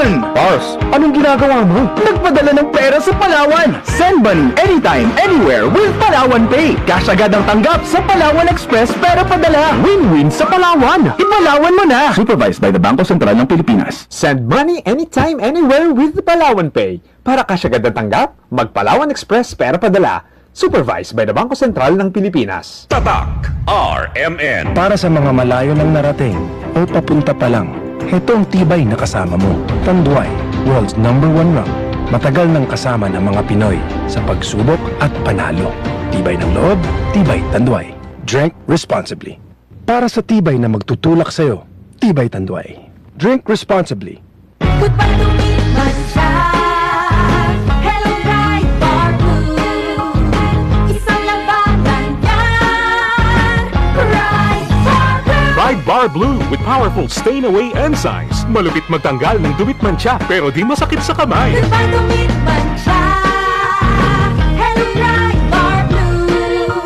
Palawan! Pars, anong ginagawa mo? Nagpadala ng pera sa Palawan! Send money anytime, anywhere with Palawan Pay! Cash agad ang tanggap sa Palawan Express pera padala! Win-win sa Palawan! Ipalawan mo na! Supervised by the Bangko Sentral ng Pilipinas. Send money anytime, anywhere with Palawan Pay. Para cash agad ang tanggap, mag-Palawan Express pera padala. Supervised by the Bangko Sentral ng Pilipinas. Tatak RMN. Para sa mga malayo ng narating o papunta pa lang, ito ang tibay na kasama mo. Tanduay, world's #1 rum. Matagal nang kasama ng mga Pinoy sa pagsubok at panalo. Tibay ng loob, tibay Tanduay. Drink responsibly. Para sa tibay na magtutulak sa'yo, tibay Tanduay. Drink responsibly. Football lumiman siya. Hello, Ride Bar Blue. Isang labanan yan. Ride Bar Blue. Ride Bar Blue with powerful stain-away enzymes. Malupit magtanggal ng dumit mancha pero di masakit sa kamay. Football lumiman siya. Hello, Ride Bar Blue.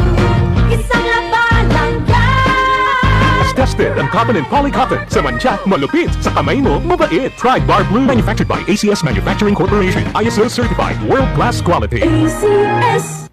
Isang labanan yan. Tested ang cotton and polycotton. Sa mancha, malupit. Sa kamay mo, mabait. Ride Bar Blue. Manufactured by ACS Manufacturing Corporation. ISO certified. World-class quality. ACS.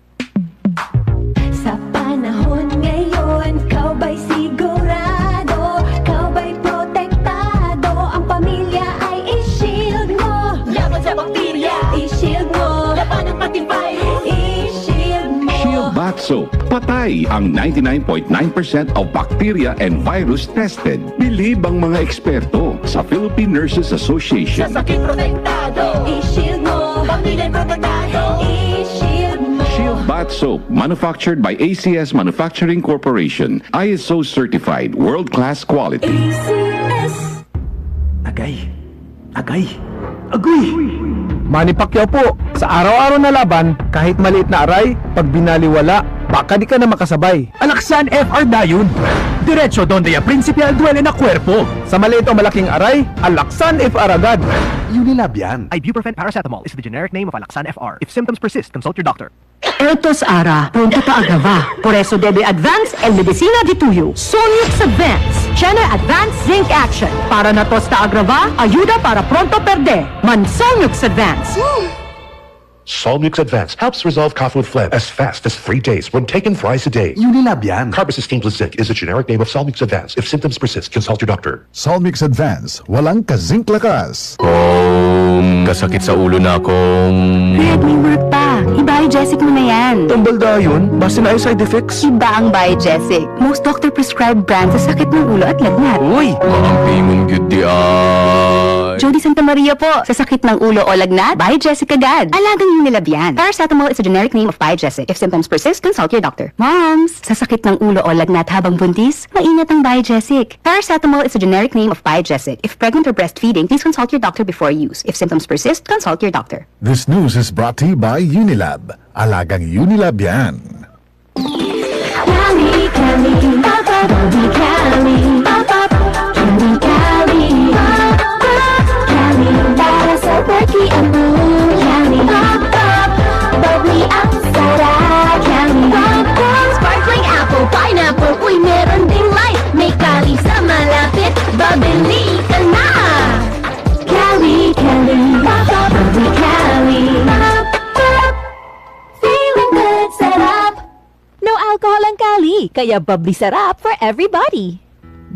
Sa panahon ngayon, kau ba'y sigurado? Kau ba'y protektado? Ang pamilya ay i-shield mo. Laban sa bakterya, i-shield mo. Laban ng pati virus, i-shield mo. Shield Bath Soap. Patay ang 99.9% of bacteria and virus tested. Bilib ang mga eksperto sa Philippine Nurses Sa Association. sakit protektado, i-shield mo. Pamilya protektado, i-shield mo. Shield Bath Soap, manufactured by ACS Manufacturing Corporation. ISO certified, world-class quality. ACS. Agay! Agay! Agoy! Manny Pacquiao po, sa araw-araw na laban, kahit maliit na aray, pag binaliwala, baka di ka na makasabay. Alaksan FR Dayon! Diretso donde ya principal duele na cuerpo! Sa maliit o malaking aray, Alaksan FR agad. Unilab yan. Ibuprofen paracetamol is the generic name of Alaksan FR. If symptoms persist, consult your doctor. Estos ara, pronto pa agrava. Por eso debe advance el medicina de tuyo. Sonics Advance. Chena Advance Zinc Action. Para na tosta agrava, ayuda para pronto perder. Man Sonics Advance. Solmux Advance helps resolve cough with phlegm as fast as 3 days when taken thrice a day. Unilab yan. Carbamazepine plus zinc is a generic name of Solmux Advance. If symptoms persist, consult your doctor. Solmix Advance, walang kazink lakas. Kasakit sa ulo na akong... Red, may work pa. I-Biogesic mo na yan. Tambal dayon, basta na ay side effects. Iba ang Biogesic. Most doctor prescribed brand sa sakit ng ulo at lagnat. Uy! Maampingon gyud di ay. Jody Santa Maria po. Sa sakit ng ulo o lagnat, Biogesic agad. Alagang Unilab yan. Paracetamol is a generic name of Biogesic. If symptoms persist, consult your doctor. Moms, sa sakit ng ulo o lagnat habang buntis, maingat ang Biogesic. Paracetamol is a generic name of Biogesic. If pregnant or breastfeeding, please consult your doctor before use. If symptoms persist, consult your doctor. This news is brought to you by Unilab. Alagang Unilab yan. Cali, Cali, Papa, Bobby Cali, Papa, Cali, Cali, Papa, Cali, para sa Becky ang Cali, Papa, bubbly ang sarap, Cali, Papa, sparkling apple, pineapple, uy, meron ding light, may Cali sa malapit, babili ka na. Cali, Cali, Papa, Bobby Cali, Papa, feeling good, sarap. No alcohol ang Cali, kaya bubbly sarap for everybody.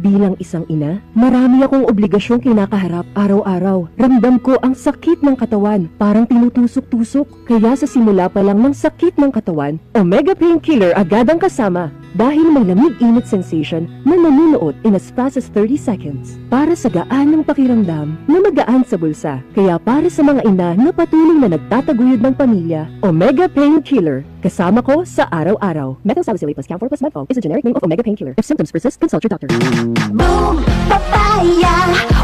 Bilang isang ina, marami akong obligasyong kinakaharap araw-araw. Ramdam ko ang sakit ng katawan, parang tinutusok-tusok. Kaya sa simula pa lang ng sakit ng katawan, Omega Painkiller agad ang kasama. Dahil may lamig-init sensation na nanunuot in as fast as 30 seconds. Para sa gaan ng pakiramdam na magaan sa bulsa. Kaya para sa mga ina na patuloy na nagtataguyod ng pamilya, Omega Painkiller. Kasama ko sa araw-araw. Methoxylacetate plus Camphor plus Medfol is a generic name of Omega Painkiller. If symptoms persist, consult your doctor. Boom, papaya,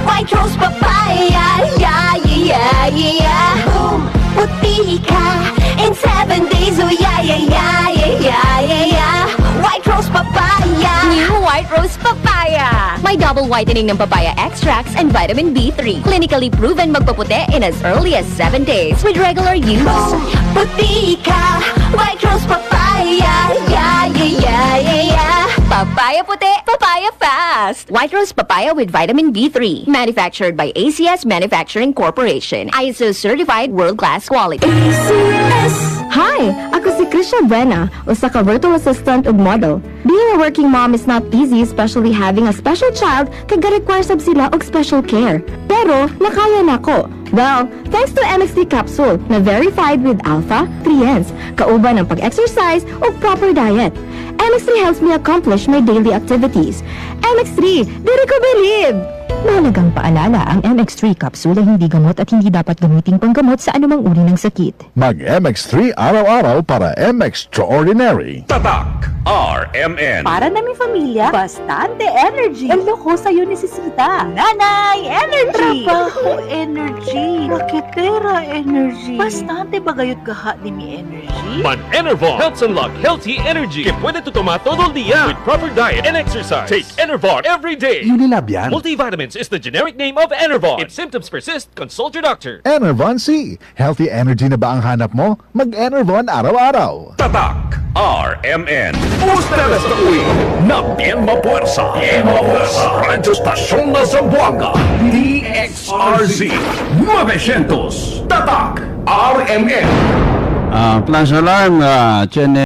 white rose papaya, yeah, yeah, yeah. Boom, puti ka in 7 days, oh yeah, yeah, yeah, yeah, yeah, yeah. White rose papaya. New White Rose Papaya. May double whitening ng papaya extracts and vitamin B3. Clinically proven magpaputi in as early as 7 days with regular use. Boom, puti ka, white rose papaya, yeah, yeah, yeah, yeah, yeah. Papaya puti, papaya fast. White Rose Papaya with vitamin B3. Manufactured by ACS Manufacturing Corporation. ISO certified world-class quality. Hi! Ako si Krisha Buena, usa ka virtual assistant ug model. Being a working mom is not easy, especially having a special child kag ga-require sab sila og special care. Pero, nakaya nako. Well, thanks to MX3 capsule na verified with alpha, 3Ns, kauban ng pag-exercise ug proper diet. MX3 helps me accomplish my daily activities. MX3, diri ko believe! Mahalagang paalala, ang MX3 capsule ay hindi gamot at hindi dapat gamitin panggamot sa anumang uri ng sakit. Mag-MX3 araw-araw para MX-Extraordinary. Tatak RMN. Para namin pamilya, bastante energy. Ang loko sa'yo necesita. Nanay, energy. Trabaho, energy. Raketera, energy. Bastante bagayot gaha ni mi energy. Man Enervar helps unlock healthy energy que puede tu tomar todo el día with proper diet and exercise. Take Enervar every day. Unilab yan. Multivitamins is the generic name of Enervar. If symptoms persist, consult your doctor. Enervon C. Healthy energy na ba ang hanap mo? Mag-Enervon araw-araw. Tatak RMN. Ustedes na uwi na bien mapuersa. Bien mapuersa. Radyo Stasyon na Zamboanga. DXRZ 900. Tatak RMN. Flash alarm,